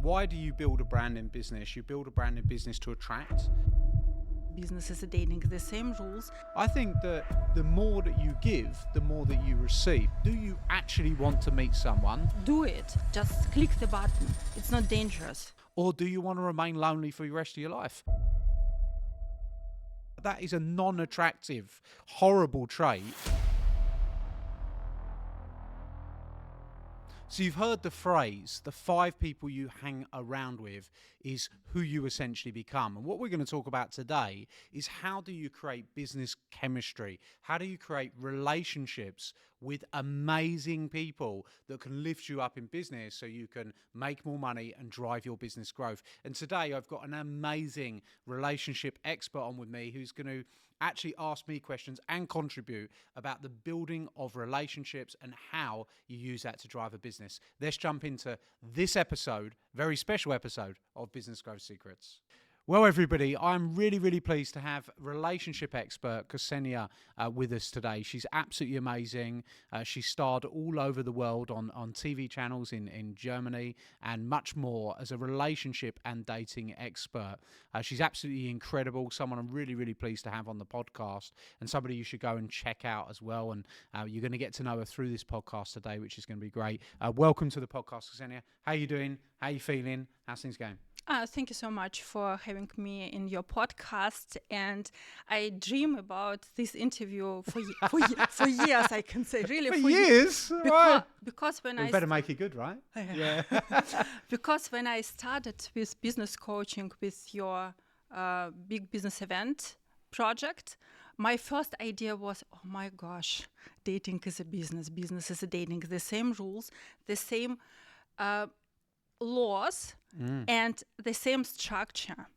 Why do you build a brand in business? You build a brand in business to attract. Business is dating, the same rules. I think that the more that you give, the more that you receive. Do you actually want to meet someone? Do it. Just click the button. It's not dangerous. Or do you want to remain lonely for the rest of your life? That is a non-attractive, horrible trait. So you've heard the phrase, the 5 people you hang around with is who you essentially become. And what we're going to talk about today is how do you create business chemistry? How do you create relationships with amazing people that can lift you up in business so you can make more money and drive your business growth? And today I've got an amazing relationship expert on with me who's going to actually ask me questions and contribute about the building of relationships and how you use that to drive a business. Let's jump into this episode, very special episode of Business Growth Secrets. Well, everybody, I'm really pleased to have relationship expert Ksenia with us today. She's absolutely amazing. She starred all over the world on TV channels in Germany and much more as a relationship and dating expert. She's absolutely incredible, someone I'm really pleased to have on the podcast and somebody you should go and check out as well. And you're going to get to know her through this podcast today, which is going to be great. Welcome to the podcast, Ksenia. How are you doing? How are you feeling? How's things going? Thank you so much for having me in your podcast. And I dream about this interview for years, I can say. Really, for years? Because when we better make it good, right? Yeah. Because when I started with business coaching with your big business event project, my first idea was, oh my gosh, dating is a business. Business is a dating. The same rules, the same laws and the same structure.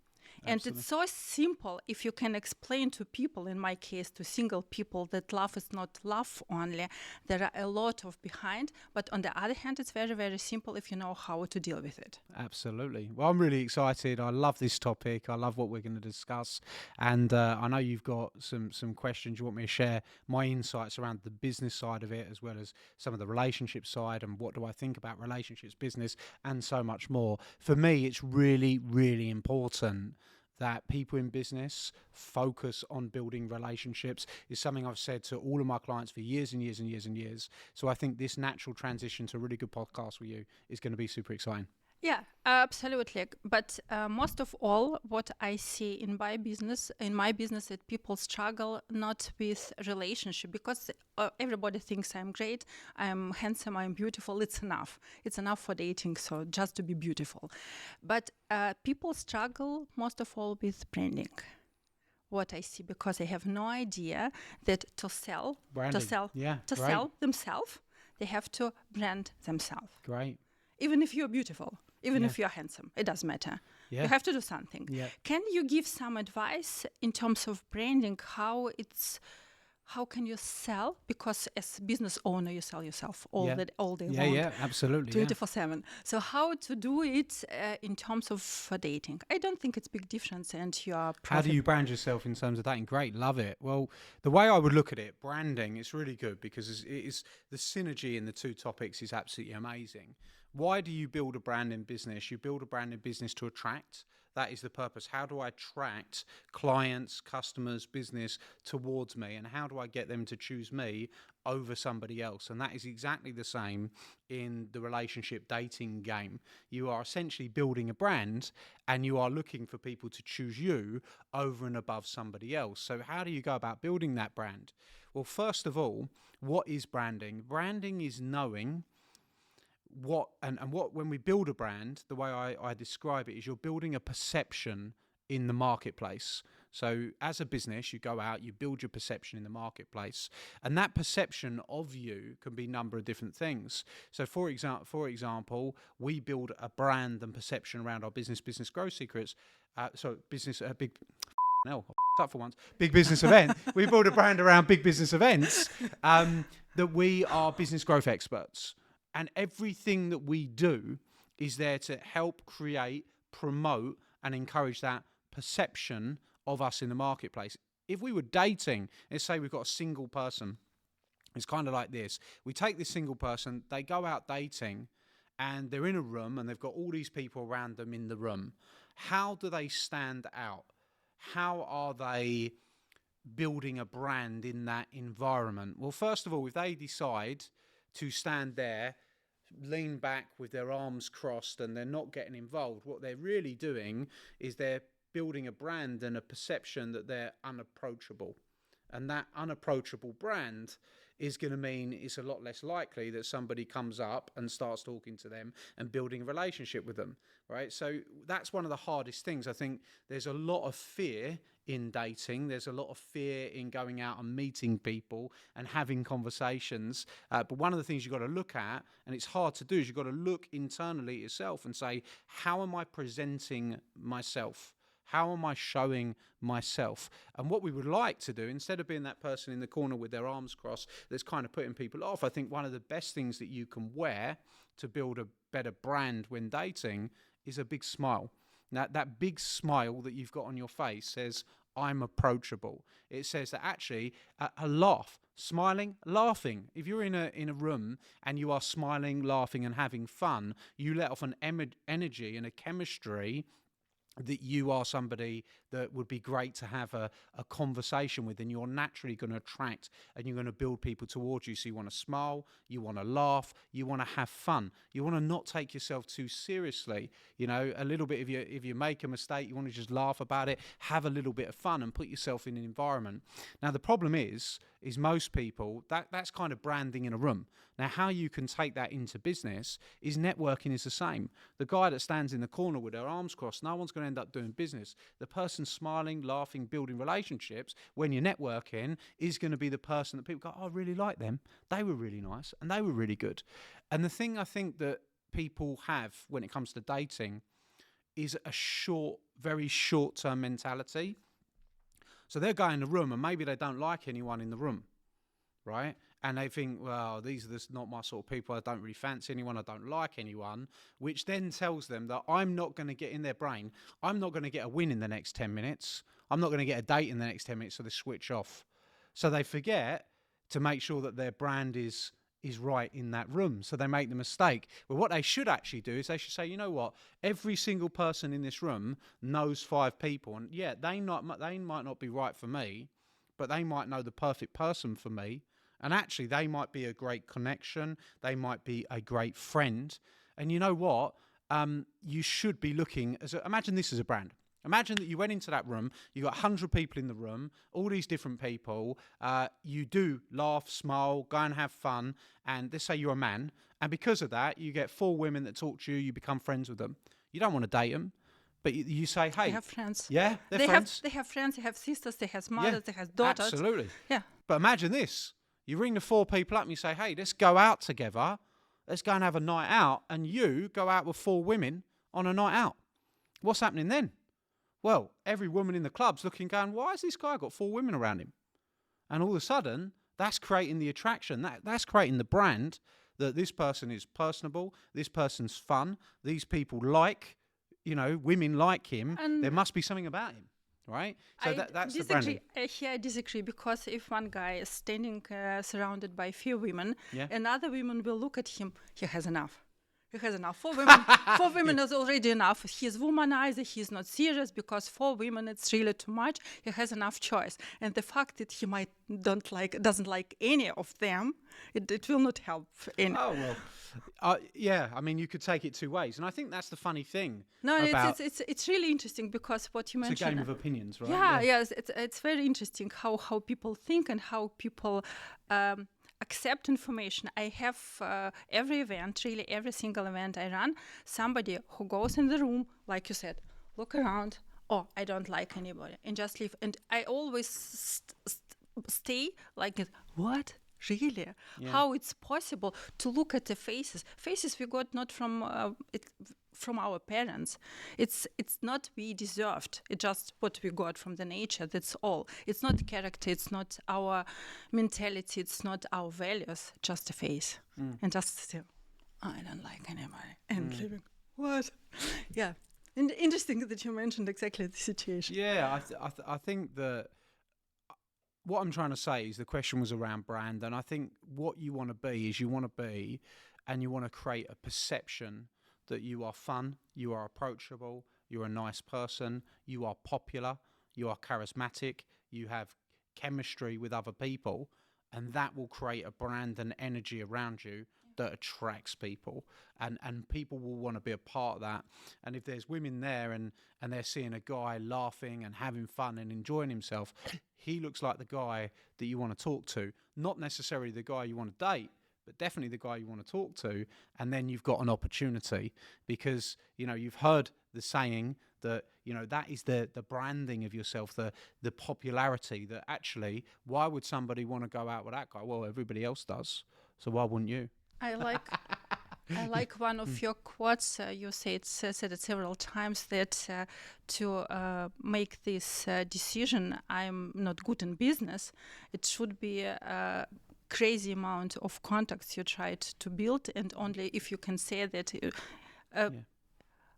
And Absolutely. it's so simple if you can explain to people, in my case, to single people, that love is not love only. There are a lot of behind. But on the other hand, it's very simple if you know how to deal with it. Absolutely. Well, I'm really excited. I love this topic. I love what we're going to discuss. And I know you've got some questions. You want me to share my insights around the business side of it, as well as some of the relationship side and what do I think about relationships, business, and so much more. For me, it's really important that people in business focus on building relationships. Is something I've said to all of my clients for years and years. So I think this natural transition to a really good podcast with you is going to be super exciting. Yeah, absolutely. But most of all, what I see in my business, that people struggle not with relationship, because everybody thinks I'm great, I'm handsome, I'm beautiful. It's enough. It's enough for dating, so just to be beautiful. But people struggle most of all with branding. What I see, because they have no idea that to sell themselves, they have to brand themselves. Great. Even if you're beautiful, even if you're handsome, it doesn't matter. Yeah. You have to do something. Yeah. Can you give some advice in terms of branding? How can you sell? Because as business owner, you sell yourself all day long. Yeah, absolutely. 24/7. So how to do it in terms of dating? I don't think it's big difference. And how do you brand yourself in terms of dating? Great, love it. Well, the way I would look at it, branding, it's really good because it is the synergy in the two topics is absolutely amazing. Why do you build a brand in business? You build a brand in business to attract. That is the purpose. How do I attract clients, customers, business towards me? And how do I get them to choose me over somebody else? And that is exactly the same in the relationship dating game. You are essentially building a brand and you are looking for people to choose you over and above somebody else. So how do you go about building that brand? Well, first of all, what is branding? Branding is knowing when we build a brand, the way I describe it is you're building a perception in the marketplace. So as a business, you go out, you build your perception in the marketplace, and that perception of you can be a number of different things. So for example, we build a brand and perception around our business growth secrets. Big business event. We build a brand around big business events that we are business growth experts. And everything that we do is there to help create, promote, and encourage that perception of us in the marketplace. If we were dating, let's say we've got a single person, it's kind of like this. We take this single person, they go out dating, and they're in a room and they've got all these people around them in the room. How do they stand out? How are they building a brand in that environment? Well, first of all, if they decide to stand there, lean back with their arms crossed, and they're not getting involved, what they're really doing is they're building a brand and a perception that they're unapproachable. And that unapproachable brand is going to mean it's a lot less likely that somebody comes up and starts talking to them and building a relationship with them, right? So that's one of the hardest things. I think there's a lot of fear in dating. There's a lot of fear in going out and meeting people and having conversations. But one of the things you've got to look at, and it's hard to do, is you've got to look internally at yourself and say, how am I presenting myself? How am I showing myself? And what we would like to do, instead of being that person in the corner with their arms crossed that's kind of putting people off, I think one of the best things that you can wear to build a better brand when dating is a big smile. Now, that big smile that you've got on your face says, I'm approachable. It says that actually a laugh, smiling, laughing. If you're in a room and you are smiling, laughing and having fun, you let off an energy and a chemistry that you are somebody that would be great to have a conversation with, and you're naturally going to attract and you're going to build people towards you. So you want to smile, you want to laugh, you want to have fun, you want to not take yourself too seriously. You know, a little bit, if you make a mistake, you want to just laugh about it, have a little bit of fun and put yourself in an environment. Now the problem is most people, that's kind of branding in a room. Now how you can take that into business is networking is the same. The guy that stands in the corner with their arms crossed, no one's going to end up doing business. The person smiling, laughing, building relationships when you're networking is going to be the person that people go, oh, I really like them. They were really nice and they were really good. And the thing I think that people have when it comes to dating is a very short-term mentality. So they'll go in the room and maybe they don't like anyone in the room, right? And they think, well, these are just not my sort of people. I don't really fancy anyone. I don't like anyone, which then tells them that I'm not going to get in their brain. I'm not going to get a win in the next 10 minutes. I'm not going to get a date in the next 10 minutes, so they switch off. So they forget to make sure that their brand is right in that room. So they make the mistake. Well, what they should actually do is they should say, you know what? Every single person in this room knows 5 people. And yeah, they might not be right for me, but they might know the perfect person for me. And actually, they might be a great connection. They might be a great friend. And you know what? You should be looking imagine this as a brand. Imagine that you went into that room, you got 100 people in the room, all these different people. You do laugh, smile, go and have fun. And let's say you're a man. And because of that, you get 4 women that talk to you, you become friends with them. You don't want to date them. But you say, hey. They have friends. Yeah, they're friends. They have friends, they have sisters, they have mothers, they have daughters. Absolutely. Yeah. But imagine this. You ring the 4 people up and you say, hey, let's go out together. Let's go and have a night out. And you go out with 4 women on a night out. What's happening then? Well, every woman in the club's looking going, why has this guy got 4 women around him? And all of a sudden, that's creating the attraction. That's creating the brand that this person is personable, this person's fun, these people like, women like him. And there must be something about him. Right? So that's the branding. Here I disagree, because if one guy is standing surrounded by few women, another woman will look at him, he has enough. He has enough. 4 women is already enough. He's womanizer, he's not serious, because 4 women it's really too much. He has enough choice. And the fact that he doesn't like any of them, it will not help any. Oh well. Yeah, I mean, you could take it 2 ways, and I think that's the funny thing. No, it's really interesting, because what you mentioned. It's a game of opinions, right? Yeah, yes, it's very interesting how people think and how people accept information. I have every event, really every single event I run, somebody who goes in the room, like you said, look around. Oh, I don't like anybody, and just leave. And I always stay like, what? Really? Yeah. How it's possible to look at the faces? Faces we got not from our parents. It's not we deserved. It's just what we got from the nature. That's all. It's not character. It's not our mentality. It's not our values. Just a face. And just still, I don't like anybody. And living. What? Yeah. And interesting that you mentioned exactly the situation. Yeah, I think that. What I'm trying to say is the question was around brand, and I think what you want to be is you want to be and you want to create a perception that you are fun, you are approachable, you're a nice person, you are popular, you are charismatic, you have chemistry with other people, and that will create a brand and energy around you that attracts people, and people will want to be a part of that. And if there's women there and they're seeing a guy laughing and having fun and enjoying himself, he looks like the guy that you want to talk to, not necessarily the guy you want to date, but definitely the guy you want to talk to. And then you've got an opportunity, because you've heard the saying that that is the branding of yourself, the popularity, that actually, why would somebody want to go out with that guy? Well, everybody else does, so why wouldn't you? I like one of your quotes. You said it several times, that to make this decision, I'm not good in business. It should be a crazy amount of contacts you tried to build, and only if you can say that.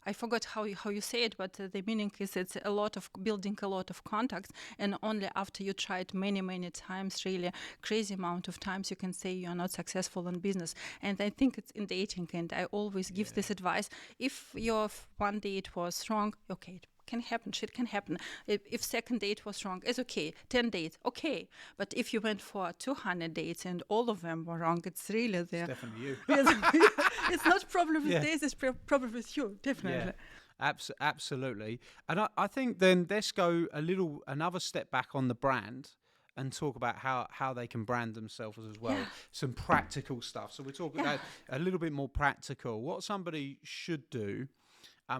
I forgot how you say it, but the meaning is it's a lot of building a lot of contacts, and only after you tried many times, really crazy amount of times, you can say you are not successful in business. And I think it's in dating, and I always give this advice: if your one date was wrong, okay, it can happen, shit can happen. If second date was wrong, it's okay. 10 dates, okay. But if you went for 200 dates and all of them were wrong, it's really there. It's definitely you. It's not problem with dates, it's problem with you, definitely. Yeah. Absolutely. And I think then let's go another step back on the brand and talk about how they can brand themselves as well. Some practical stuff. So we're talking about a little bit more practical. What somebody should do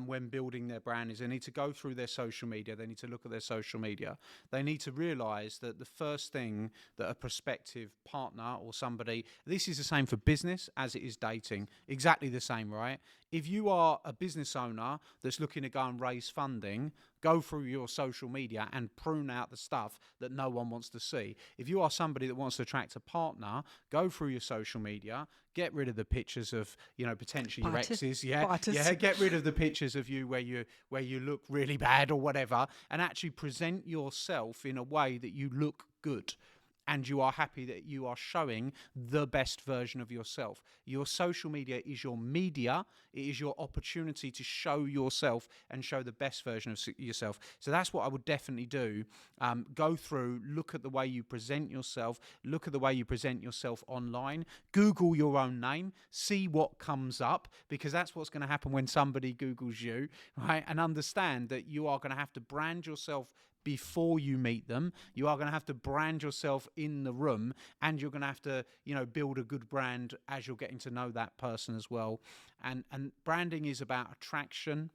when building their brand is they need to go through their social media. They need to look at their social media. They need to realize that the first thing that a prospective partner or somebody, this is the same for business as it is dating, exactly the same, right? If you are a business owner that's looking to go and raise funding, go through your social media and prune out the stuff that no one wants to see. If you are somebody that wants to attract a partner, go through your social media, get rid of the pictures of, potentially your exes. Get rid of the pictures of you where you look really bad or whatever, and actually present yourself in a way that you look good. And you are happy that you are showing the best version of yourself. Your social media is your media. It is your opportunity to show yourself and show the best version of yourself. So that's what I would definitely do. Go through, look at the way you present yourself, look at the way you present yourself online, Google your own name, see what comes up, because that's what's going to happen when somebody Googles you, right? And understand that you are going to have to brand yourself before you meet them. You are going to have to brand yourself in the room, and you're going to have to, build a good brand as you're getting to know that person as well. And branding is about attraction.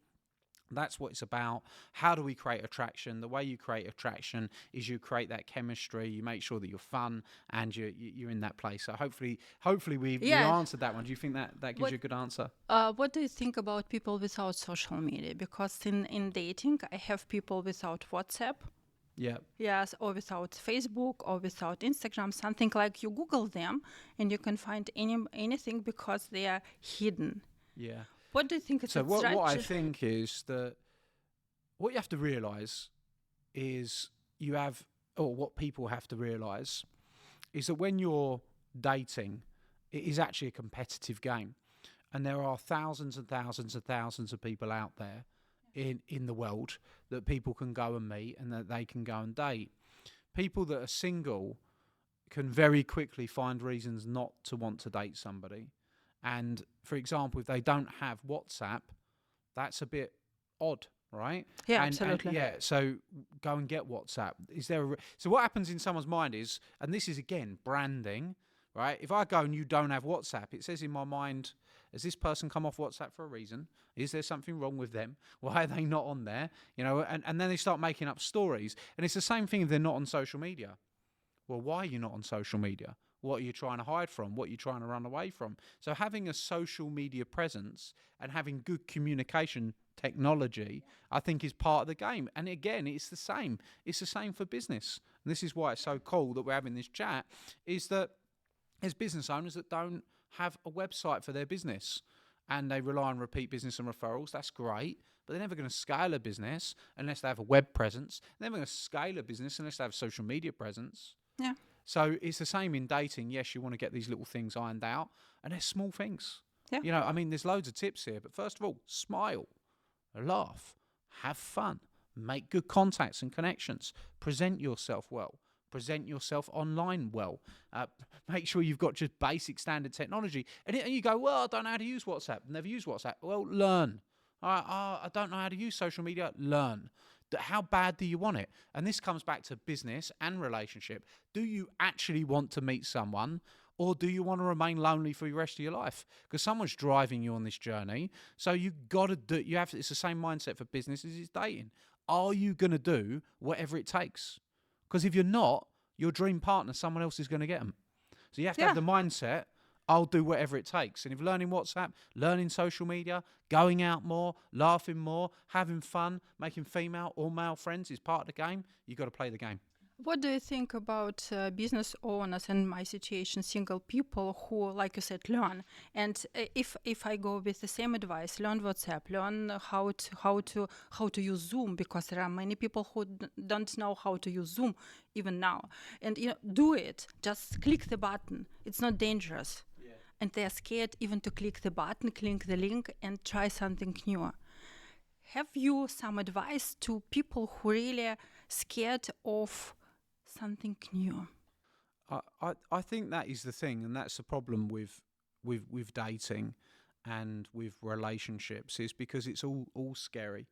That's what it's about. How do we create attraction? The way you create attraction is you create that chemistry. You make sure that you're fun and you're in that place. So hopefully we answered that one. Do you think that gives you a good answer? What do you think about people without social media? Because in dating, I have people without WhatsApp. Yeah. Yes, or without Facebook or without Instagram, something like you Google them and you can find anything because they are hidden. Yeah. What do you think? So what I think is that what you have to realise is what people have to realise is that when you're dating, it is actually a competitive game. And there are thousands and thousands and thousands of people out there in the world that people can go and meet and that they can go and date. People that are single can very quickly find reasons not to want to date somebody. And, for example, if they don't have WhatsApp, that's a bit odd, right? Yeah, absolutely. So go and get WhatsApp. So what happens in someone's mind is, and this is, again, branding, right? If I go and you don't have WhatsApp, it says in my mind, has this person come off WhatsApp for a reason? Is there something wrong with them? Why are they not on there? And then they start making up stories. And it's the same thing if they're not on social media. Well, why are you not on social media? What are you trying to hide from? What are you trying to run away from? So having a social media presence and having good communication technology, I think, is part of the game. And again, it's the same. It's the same for business. And this is why it's so cool that we're having this chat, is that there's business owners that don't have a website for their business and they rely on repeat business and referrals. That's great. But they're never going to scale a business unless they have a web presence. They're never going to scale a business unless they have a social media presence. Yeah. So it's the same in dating. Yes, you want to get these little things ironed out, and they're small things. Yeah. You know, I mean, there's loads of tips here, but first of all, smile, laugh, have fun, make good contacts and connections, present yourself well, present yourself online well, make sure you've got just basic standard technology. And you go, well, I don't know how to use WhatsApp, never use WhatsApp. Well, learn. I don't know how to use social media, learn. How bad do you want it? And this comes back to business and relationship. Do you actually want to meet someone, or do you want to remain lonely for the rest of your life? Because someone's driving you on this journey. So you've got to do, it's the same mindset for business as it's dating. Are you going to do whatever it takes? Because if you're not, your dream partner, someone else is going to get them. So you have to have the mindset, I'll do whatever it takes. And if learning WhatsApp, learning social media, going out more, laughing more, having fun, making female or male friends is part of the game, you've got to play the game. What do you think about business owners and my situation, single people who, like you said, learn? And if I go with the same advice, learn WhatsApp, learn how to use Zoom, because there are many people who don't know how to use Zoom even now. And do it. Just click the button. It's not dangerous. Yeah. And they are scared even to click the button, click the link, and try something new. Have you some advice to people who really are scared of something new? I think that is the thing, and that's the problem with dating and with relationships, is because it's all scary.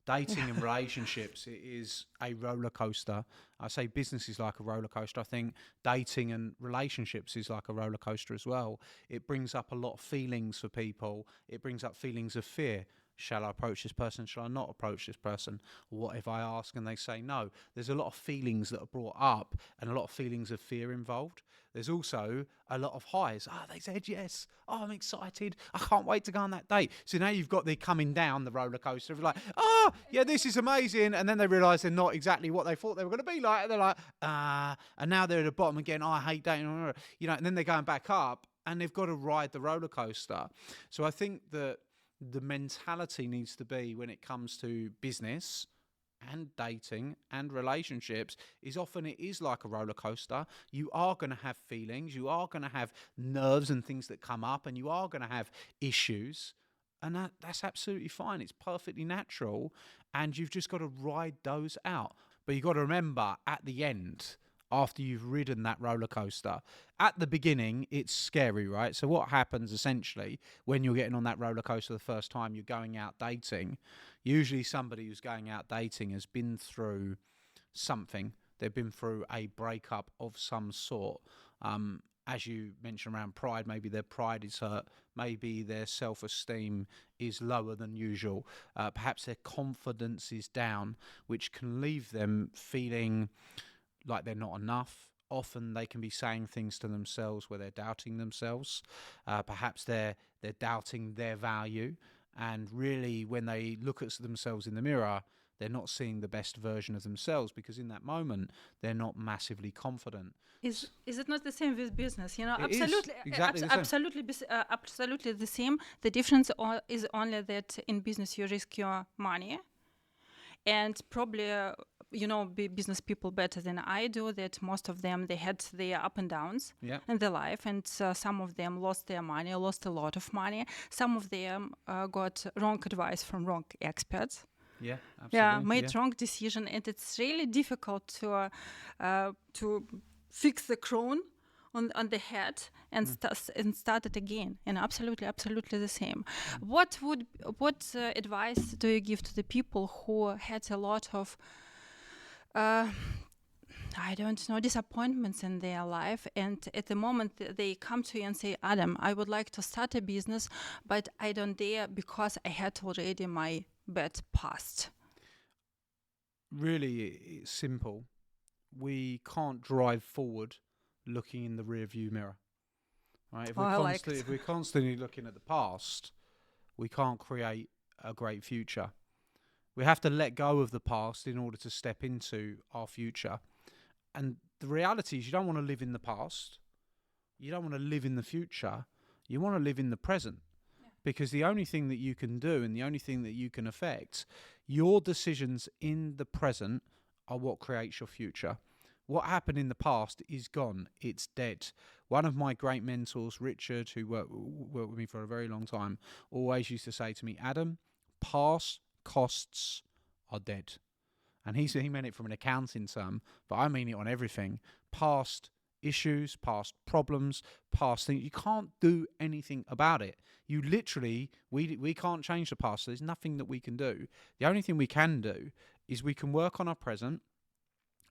Dating and relationships, it is a roller coaster. I say business is like a roller coaster. I think dating and relationships is like a roller coaster as well. It brings up a lot of feelings for people. It brings up feelings of fear. Shall I approach this person? Shall I not approach this person? What if I ask and they say no? There's a lot of feelings that are brought up and a lot of feelings of fear involved. There's also a lot of highs. They said yes. I'm excited. I can't wait to go on that date. So now you've got the coming down the roller coaster of like, yeah, this is amazing. And then they realise they're not exactly what they thought they were going to be like. And they're like, and now they're at the bottom again. I hate dating. And then they're going back up and they've got to ride the roller coaster. So I think that the mentality needs to be, when it comes to business and dating and relationships, is often it is like a roller coaster. You are going to have feelings, you are going to have nerves and things that come up, and you are going to have issues, and that's absolutely fine. It's perfectly natural, and you've just got to ride those out. But you've got to remember, at the end, after you've ridden that roller coaster, at the beginning it's scary, right? So what happens essentially when you're getting on that roller coaster the first time you're going out dating, usually somebody who's going out dating has been through something. They've been through a breakup of some sort. As you mentioned around pride, maybe their pride is hurt, maybe their self-esteem is lower than usual, perhaps their confidence is down, which can leave them feeling like they're not enough. Often they can be saying things to themselves where they're doubting themselves. Perhaps they're doubting their value. And really, when they look at themselves in the mirror, they're not seeing the best version of themselves, because in that moment, they're not massively confident. Is it not the same with business? Absolutely, absolutely the same. The difference is only that in business you risk your money, and probably business people better than I do, that most of them, they had their up and downs in their life, and some of them lost their money, lost a lot of money. Some of them got wrong advice from wrong experts. Yeah, absolutely. Made wrong decision, and it's really difficult to fix the crown on the head and start it again. And absolutely the same. What advice do you give to the people who had a lot of disappointments in their life, and at the moment they come to you and say, Adam, I would like to start a business, but I don't dare because I had already my bad past? Really, it's simple. We can't drive forward looking in the rear view mirror. Right? If we're constantly looking at the past, we can't create a great future. We have to let go of the past in order to step into our future. And the reality is, you don't want to live in the past. You don't want to live in the future. You want to live in the present. Yeah. Because the only thing that you can do and the only thing that you can affect, your decisions in the present are what creates your future. What happened in the past is gone. It's dead. One of my great mentors, Richard, who worked with me for a very long time, always used to say to me, Adam, past costs are dead. And he meant it from an accounting term, but I mean it on everything. Past issues, past problems, past things. You can't do anything about it. You literally, we can't change the past. So there's nothing that we can do. The only thing we can do is we can work on our present,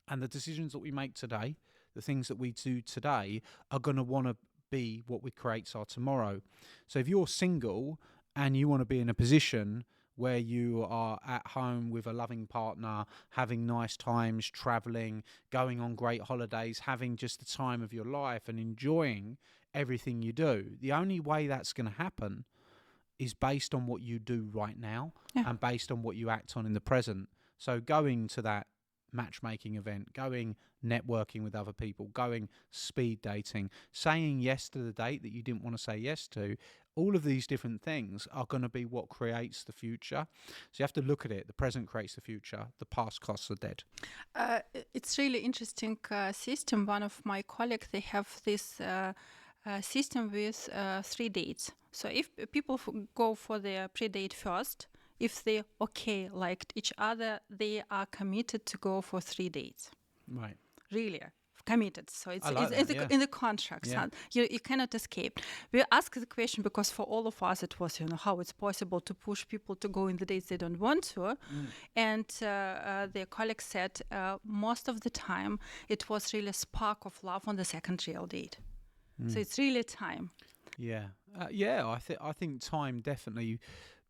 and the decisions that we make today, the things that we do today, are going to want to be what we create our tomorrow. So if you're single and you want to be in a position where you are at home with a loving partner, having nice times, traveling, going on great holidays, having just the time of your life and enjoying everything you do, the only way that's going to happen is based on what you do right now and based on what you act on in the present. So going to that matchmaking event, going networking with other people, going speed dating, saying yes to the date that you didn't want to say yes to, all of these different things are going to be what creates the future. So you have to look at it. The present creates the future. The past costs are dead. It's really interesting system. One of my colleagues, they have this system with 3 dates. So if people go for their pre-date first, if they liked each other, they are committed to go for 3 dates. Right. Really committed. So it's that, in the contract. Yeah. So you cannot escape. We ask the question because for all of us it was, how it's possible to push people to go in the dates they don't want to. And the colleague said most of the time it was really a spark of love on the second real date. So it's really time. Yeah. I think time definitely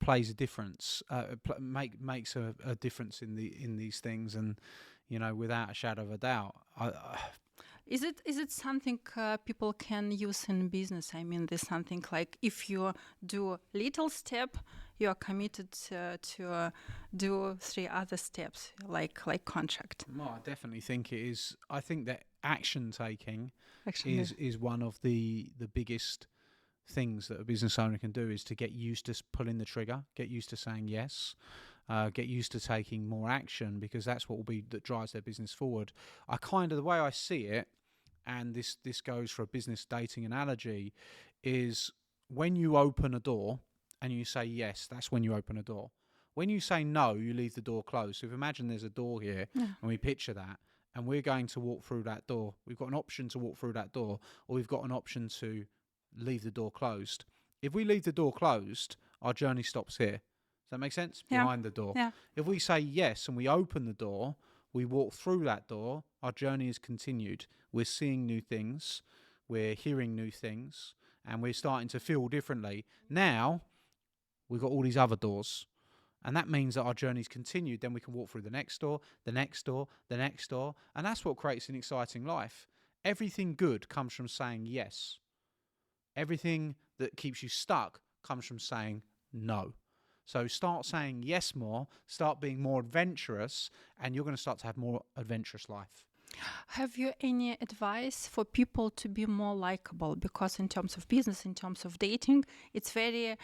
plays a difference. Makes a difference in these things, and without a shadow of a doubt. Is it something people can use in business? I mean, there's something like if you do little step, you are committed to do 3 other steps, like contract. No, I definitely think it is. I think that action taking is one of the biggest things that a business owner can do, is to get used to pulling the trigger, get used to saying yes, get used to taking more action, because that's what that drives their business forward. The way I see it, and this goes for a business dating analogy, is when you open a door and you say yes, that's when you open a door. When you say no, you leave the door closed. So if imagine there's a door here, and we picture that, and we're going to walk through that door. We've got an option to walk through that door, or we've got an option to leave the door closed. If we leave the door closed, our journey stops here. Does that make sense? Behind the door. Yeah. If we say yes and we open the door, we walk through that door, our journey is continued. We're seeing new things, we're hearing new things, and we're starting to feel differently. Now, we've got all these other doors, and that means that our journey's continued. Then we can walk through the next door, the next door, the next door, and that's what creates an exciting life. Everything good comes from saying yes. Everything that keeps you stuck comes from saying no. So start saying yes more, start being more adventurous, and you're going to start to have more adventurous life. Have you any advice for people to be more likable? Because in terms of business, in terms of dating, it's very...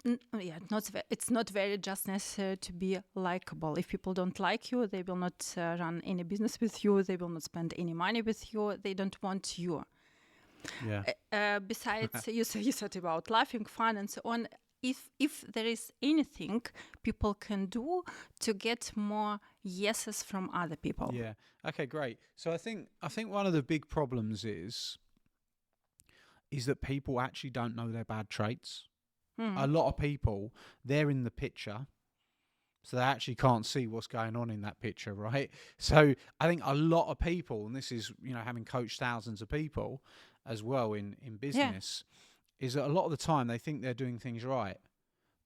it's not very just necessary to be likable. If people don't like you, they will not run any business with you. They will not spend any money with you. They don't want you. Yeah. Besides, you said about laughing, fun, and so on. If there is anything people can do to get more yeses from other people. Yeah. Okay, great. So I think one of the big problems is that people actually don't know their bad traits. A lot of people, they're in the picture, so they actually can't see what's going on in that picture, right? So I think a lot of people, and this is, having coached thousands of people as well in business, is that a lot of the time they think they're doing things right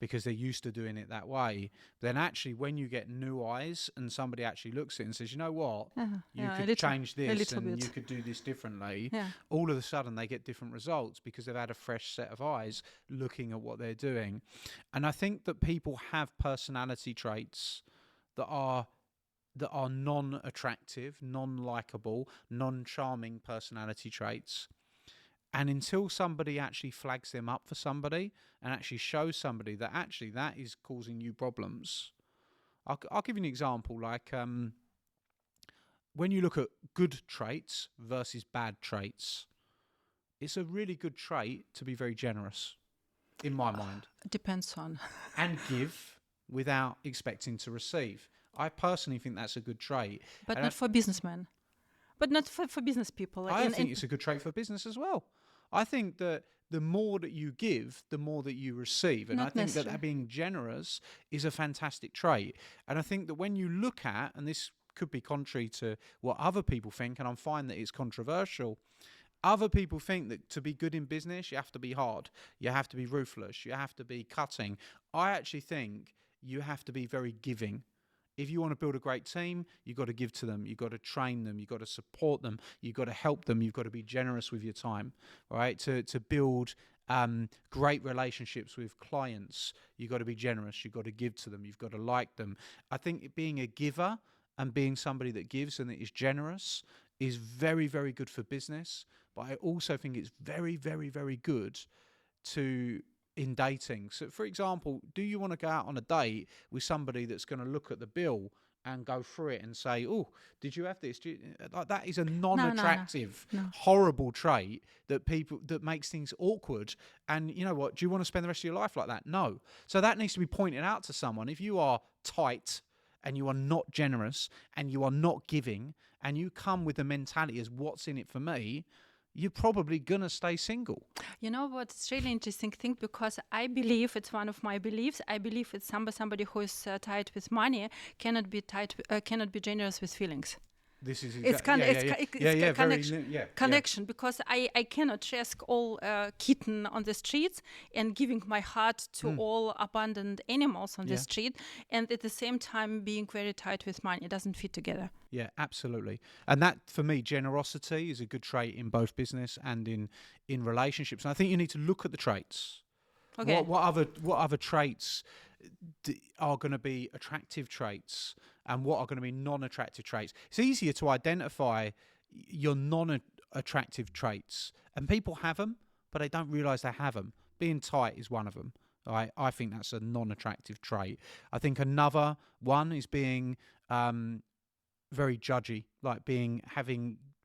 because they're used to doing it that way. But then actually, when you get new eyes and somebody actually looks at it and says, you know what, you could change this and you could do this differently, all of a sudden they get different results because they've had a fresh set of eyes looking at what they're doing. And I think that people have personality traits that are non-attractive, non-likable, non-charming personality traits. And until somebody actually flags them up for somebody and actually shows somebody that actually that is causing you problems. I'll give you an example. Like when you look at good traits versus bad traits, it's a really good trait to be very generous, in my mind, Depends on. and give without expecting to receive. I personally think that's a good trait. But And not for businessmen. But not for business people. I think it's a good trait for business as well. I think that the more that you give, the more that you receive. And Not I think that necessarily. being generous is a fantastic trait. And I think that when you look at, and this could be contrary to what other people think, and I'm fine that it's controversial, other people think that to be good in business, you have to be hard, you have to be ruthless, you have to be cutting. I actually think you have to be very giving. If you want to build a great team, you've got to give to them. You've got to train them. You've got to support them. You've got to help them. You've got to be generous with your time, right? To build great relationships with clients, you've got to be generous. You've got to give to them. You've got to like them. I think being a giver and being somebody that gives and that is generous is very, very good for business. But I also think it's very, very, very good in dating. So, for example, do you want to go out on a date with somebody that's going to look at the bill and go through it and say, "Oh, did you have this?" Like, that is a non-attractive, No. horrible trait that makes things awkward. And you know what? Do you want to spend the rest of your life like that? No. So that needs to be pointed out to someone. If you are tight and you are not generous and you are not giving and you come with the mentality as what's in it for me, you're probably gonna stay single. You know what? It's really interesting thing because I believe it's one of my beliefs. I believe it's somebody who is tied with money cannot be generous with feelings. This is It's very connection because I cannot risk all kitten on the streets and giving my heart to all abandoned animals on the street, and at the same time being very tight with money. It doesn't fit together. Yeah, absolutely. And that, for me, generosity is a good trait in both business and in relationships. And I think you need to look at the traits. Okay. What other traits are going to be attractive traits and what are going to be non-attractive traits? It's easier to identify your non-attractive traits, and people have them, but they don't realise they have them. Being tight is one of them. Right? I think that's a non-attractive trait. I think another one is being very judgy, like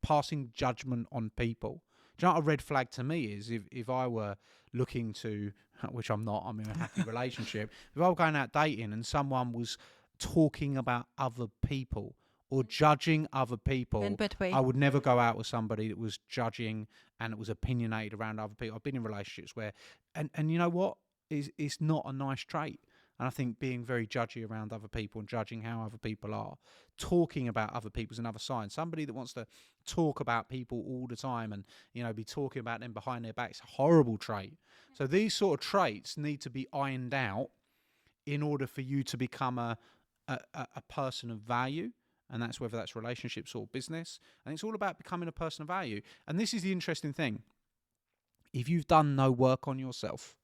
passing judgment on people. Do you know what a red flag to me is? If I were looking to, which I'm not, I'm in a happy relationship. If I were going out dating and someone was talking about other people or judging other people, In bad way. I would never go out with somebody that was judging and it was opinionated around other people. I've been in relationships where, and you know what? It's not a nice trait. And I think being very judgy around other people and judging how other people are, talking about other people's another side. Somebody that wants to talk about people all the time and, you know, be talking about them behind their back, it's a horrible trait. So these sort of traits need to be ironed out in order for you to become a person of value. And that's whether that's relationships or business. And it's all about becoming a person of value. And this is the interesting thing. If you've done no work on yourself,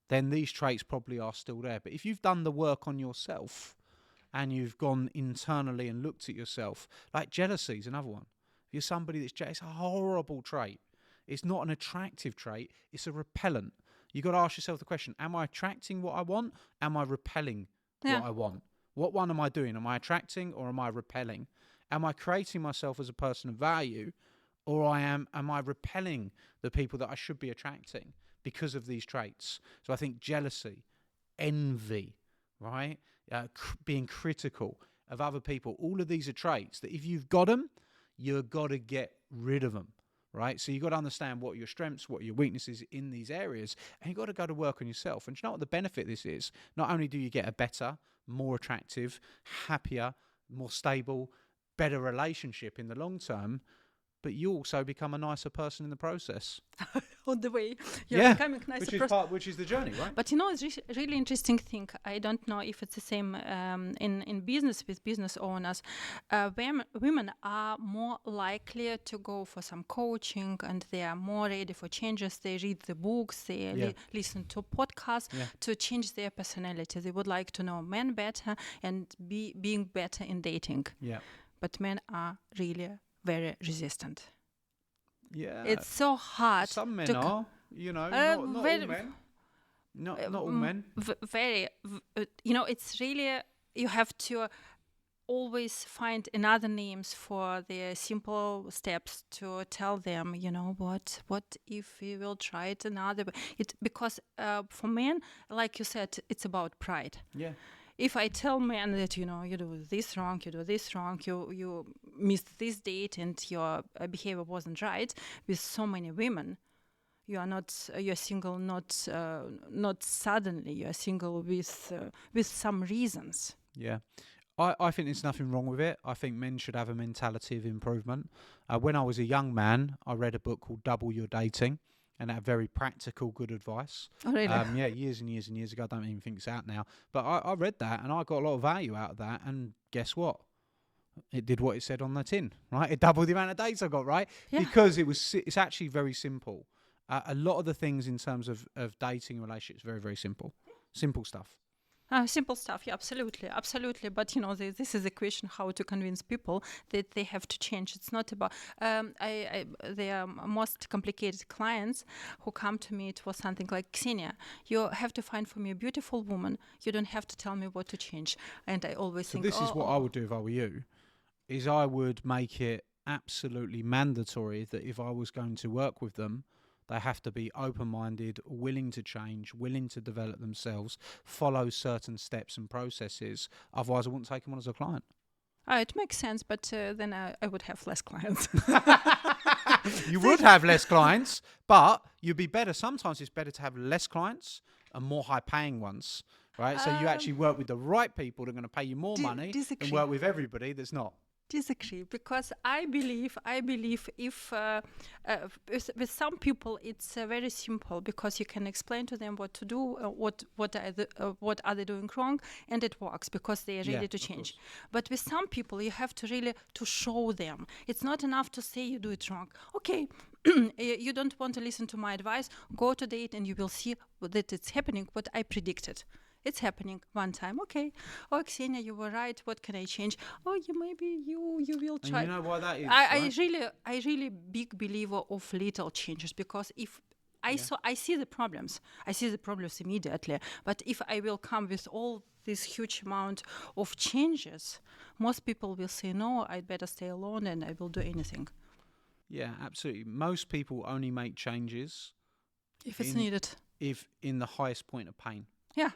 then these traits probably are still there. But if you've done the work on yourself and you've gone internally and looked at yourself, like jealousy is another one. If you're somebody that's jealous, it's a horrible trait. It's not an attractive trait. It's a repellent. You've got to ask yourself the question, am I attracting what I want? Am I repelling what I want? What one am I doing? Am I attracting or am I repelling? Am I creating myself as a person of value, or am I repelling the people that I should be attracting because of these traits? So I think jealousy, envy, right? Being critical of other people, all of these are traits that if you've got them, you've got to get rid of them, right? So you've got to understand what are your strengths, what are your weaknesses in these areas, and you've got to go to work on yourself. And do you know what the benefit this is? Not only do you get a better, more attractive, happier, more stable, better relationship in the long term, but you also become a nicer person in the process. On the way, you're becoming nicer which is the journey, right? But you know, it's really interesting thing. I don't know if it's the same in business with business owners. Women are more likely to go for some coaching, and they are more ready for changes. They read the books, they listen to podcasts to change their personality. They would like to know men better and being better in dating. Yeah. But men are really very resistant. Yeah. It's so hard. Some men are, you know, not all men. Not all men. Very, you know, it's really, you have to always find another names for the simple steps to tell them, you know what if we will try it another way? It because for men, like you said, it's about pride. Yeah. If I tell men that, you know, you do this wrong, you missed this date and your behavior wasn't right, with so many women, you're single not suddenly, you're single with some reasons. Yeah. I think there's nothing wrong with it. I think men should have a mentality of improvement. When I was a young man, I read a book called Double Your Dating, and it had very practical, good advice. Oh, really? Yeah, years and years and years ago. I don't even think it's out now. But I read that, and I got a lot of value out of that. And guess what? It did what it said on the tin, right? It doubled the amount of dates I got, right? Yeah. Because it's actually very simple. A lot of the things in terms of dating and relationships, very, very simple. Simple stuff. Simple stuff, yeah, absolutely. But you know, this is a question how to convince people that they have to change. It's not about. The most complicated clients who come to me, it was something like, Ksenia, you have to find for me a beautiful woman. You don't have to tell me what to change. And I always think, this is what I would do if I were you. Is I would make it absolutely mandatory that if I was going to work with them, they have to be open-minded, willing to change, willing to develop themselves, follow certain steps and processes. Otherwise, I wouldn't take them on as a client. It makes sense, but then I would have less clients. You would have less clients, but you'd be better. Sometimes it's better to have less clients and more high-paying ones, right? So you actually work with the right people that are going to pay you more money and work with everybody that's not. Disagree, because I believe if with some people it's very simple, because you can explain to them what to do, what are they doing wrong, and it works because they are ready to change. But with some people you have to really to show them. It's not enough to say you do it wrong. Okay, you don't want to listen to my advice, go to date and you will see that it's happening what I predicted. It's happening one time. Okay. Oh, Ksenia, you were right. What can I change? Oh, maybe you will try. And you know why that is? I really big believer of little changes, because if I see the problems. I see the problems immediately. But if I will come with all this huge amount of changes, most people will say, no, I'd better stay alone and I will do anything. Yeah, absolutely. Most people only make changes if it's needed. If in the highest point of pain. Yeah.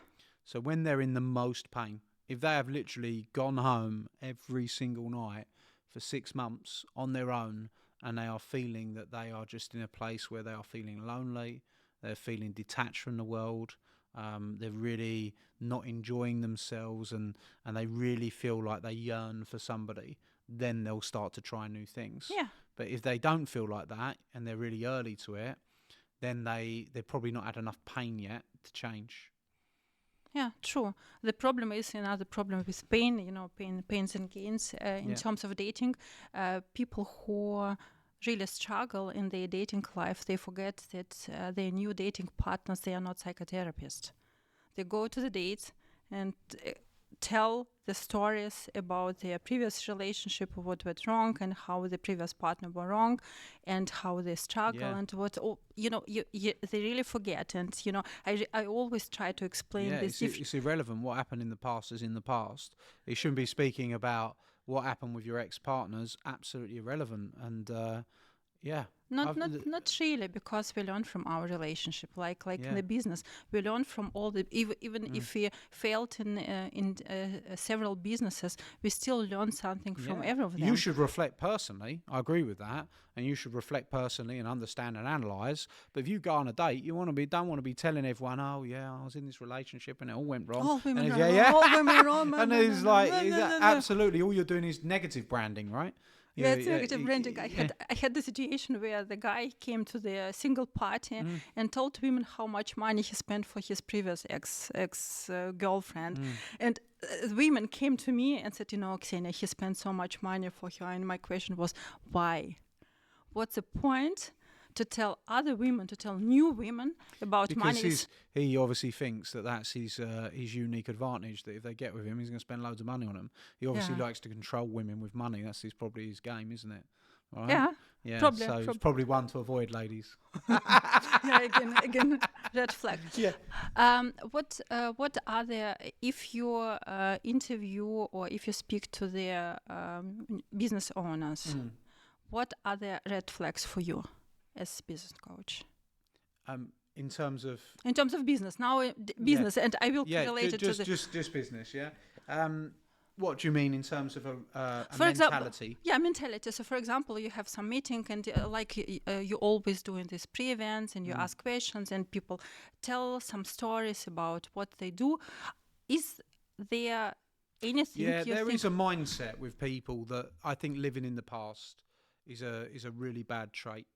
So when they're in the most pain, if they have literally gone home every single night for 6 months on their own, and they are feeling that they are just in a place where they are feeling lonely, they're feeling detached from the world, they're really not enjoying themselves, and they really feel like they yearn for somebody, then they'll start to try new things. Yeah. But if they don't feel like that and they're really early to it, then they've probably not had enough pain yet to change. Yeah, true. The problem is another problem with pain, pains and gains in terms of dating. People who really struggle in their dating life, they forget that their new dating partners, they are not psychotherapists. They go to the dates and tell the stories about their previous relationship, what went wrong, and how the previous partner were wrong, and how they struggle, and what they really forget. And I always try to explain this. It's irrelevant. What happened in the past is in the past. You shouldn't be speaking about what happened with your ex-partners. Absolutely irrelevant. And Not really, because we learn from our relationship, like in the business, we learn from all the even if we failed in several businesses, we still learn something from every of them. You should reflect personally. I agree with that, and you should reflect personally and understand and analyze. But if you go on a date, you don't want to be telling everyone, "Oh yeah, I was in this relationship and it all went wrong." All women are wrong. All women wrong. And it's like absolutely all you're doing is negative branding, right? It's negative branding. I had the situation where the guy came to the single party and told women how much money he spent for his previous ex girlfriend, and women came to me and said, Ksenia, he spent so much money for her, and my question was, why? What's the point to tell other women, to tell new women about money? Because he obviously thinks that's his unique advantage, that if they get with him, he's going to spend loads of money on them. He obviously likes to control women with money. That's probably his game, isn't it? Right? Yeah. Yeah. Probably. So it's probably one to avoid, ladies. Yeah. Again, red flag. Yeah. What are the, if you interview or if you speak to the business owners, what are the red flags for you as Mm. business coach? In terms of business now, business, and I will relate it to the. just business. Yeah. What do you mean in terms of a For example, mentality? yeah, mentality. So, for example, you have some meeting, and you always doing these pre-events, and you ask questions, and people tell some stories about what they do. Is there anything? Yeah, you there think is a mindset with people that I think living in the past is a really bad trait.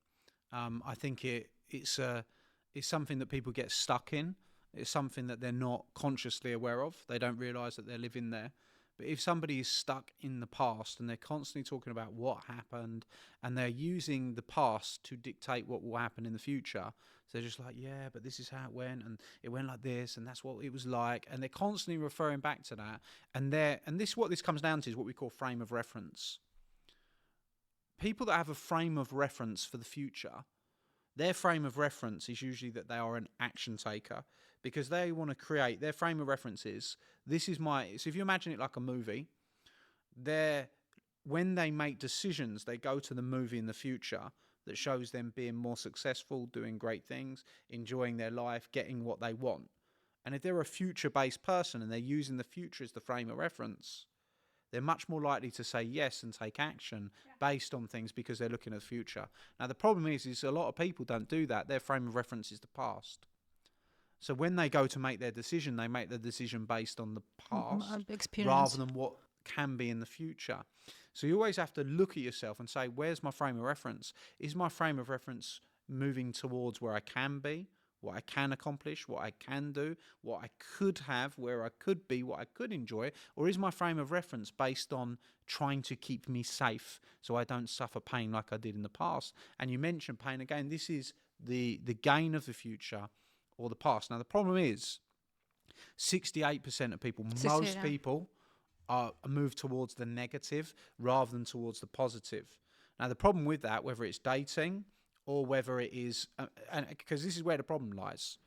I think it's something that people get stuck in. It's something that they're not consciously aware of. They don't realise that they're living there. But if somebody is stuck in the past and they're constantly talking about what happened and they're using the past to dictate what will happen in the future, so they're just like, yeah, but this is how it went, and it went like this, and that's what it was like, and they're constantly referring back to that. And what this comes down to is what we call frame of reference. People that have a frame of reference for the future, their frame of reference is usually that they are an action taker, because they want to create their frame of reference is, so if you imagine it like a movie, when they make decisions, they go to the movie in the future that shows them being more successful, doing great things, enjoying their life, getting what they want. And if they're a future-based person and they're using the future as the frame of reference, they're much more likely to say yes and take action based on things because they're looking at the future. Now, the problem is a lot of people don't do that. Their frame of reference is the past. So when they go to make their decision, they make the decision based on the past rather than what can be in the future. So you always have to look at yourself and say, where's my frame of reference? Is my frame of reference moving towards where I can be, what I can accomplish, what I can do, what I could have, where I could be, what I could enjoy? Or is my frame of reference based on trying to keep me safe so I don't suffer pain like I did in the past? And you mentioned pain again. This is the gain of the future or the past. Now, the problem is 68% of people, most people, are moved towards the negative rather than towards the positive. Now, the problem with that, whether it's dating or whether it is, because this is where the problem lies.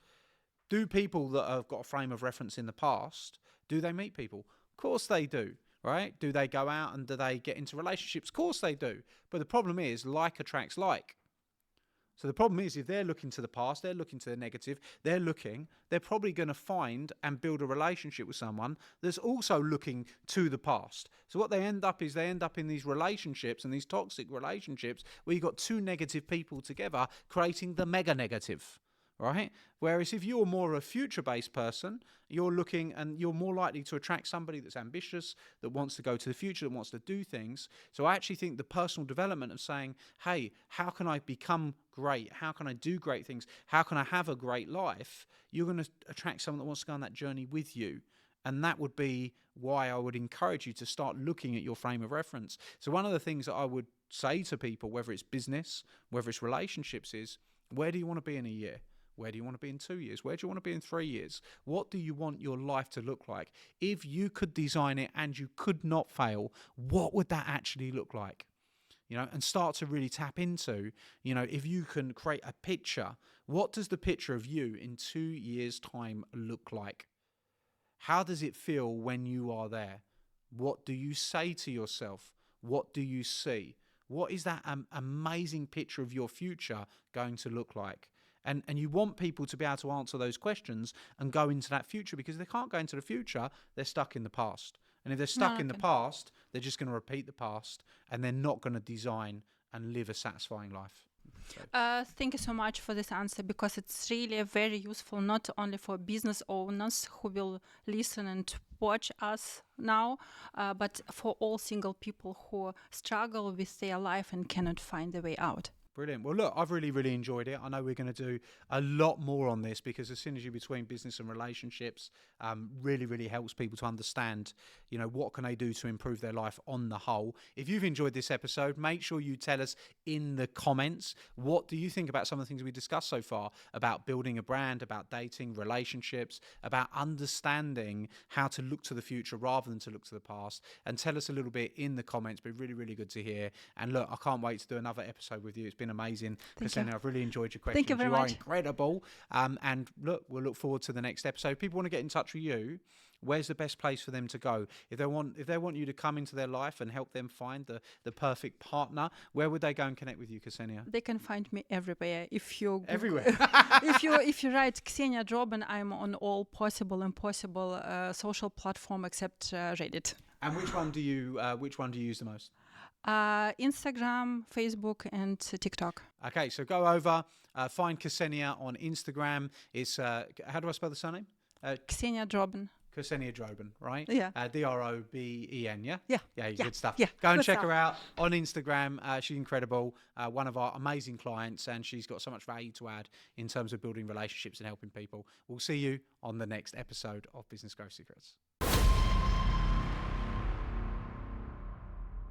Do people that have got a frame of reference in the past, do they meet people? Of course they do, right? Do they go out and do they get into relationships? Of course they do. But the problem is like attracts like. So the problem is if they're looking to the past, they're looking to the negative, they're probably going to find and build a relationship with someone that's also looking to the past. So what they end up in these relationships and these toxic relationships where you've got two negative people together creating the mega negative. Right? Whereas if you're more a future-based person, you're looking and you're more likely to attract somebody that's ambitious, that wants to go to the future, that wants to do things. So I actually think the personal development of saying, hey, how can I become great? How can I do great things? How can I have a great life? You're going to attract someone that wants to go on that journey with you. And that would be why I would encourage you to start looking at your frame of reference. So one of the things that I would say to people, whether it's business, whether it's relationships, is where do you want to be in a year? Where do you want to be in 2 years? Where do you want to be in 3 years? What do you want your life to look like? If you could design it and you could not fail, what would that actually look like? And start to really tap into, if you can create a picture, what does the picture of you in 2 years' time look like? How does it feel when you are there? What do you say to yourself? What do you see? What is that amazing picture of your future going to look like? And you want people to be able to answer those questions and go into that future, because if they can't go into the future, they're stuck in the past. And if they're stuck in the past, they're just going to repeat the past and they're not going to design and live a satisfying life. Thank you so much for this answer, because it's really very useful, not only for business owners who will listen and watch us now, but for all single people who struggle with their life and cannot find a way out. Brilliant. Well, look, I've really, really enjoyed it. I know we're going to do a lot more on this because the synergy between business and relationships really, really helps people to understand, what can they do to improve their life on the whole. If you've enjoyed this episode, make sure you tell us in the comments, what do you think about some of the things we discussed so far about building a brand, about dating, relationships, about understanding how to look to the future rather than to look to the past. And tell us a little bit in the comments. It'd be really, really good to hear. And look, I can't wait to do another episode with you. It's been amazing. Ksenia, I've really enjoyed your questions. Thank you very much. You are incredible. And look, we'll look forward to the next episode. If people want to get in touch with you, where's the best place for them to go? If they want you to come into their life and help them find the perfect partner, where would they go and connect with you, Ksenia? They can find me everywhere. Everywhere. if you write Ksenia Droben, I'm on all possible and impossible social platform except Reddit. And which one do you use the most? Instagram, Facebook, and TikTok. Okay, so go over, find Ksenia on Instagram. It's how do I spell the surname? Ksenia Droben. Ksenia Droben, right? Yeah. Droben, yeah? Yeah. Yeah, good stuff. Yeah, go and good check stuff. her out on Instagram. She's incredible. One of our amazing clients, and she's got so much value to add in terms of building relationships and helping people. We'll see you on the next episode of Business Growth Secrets.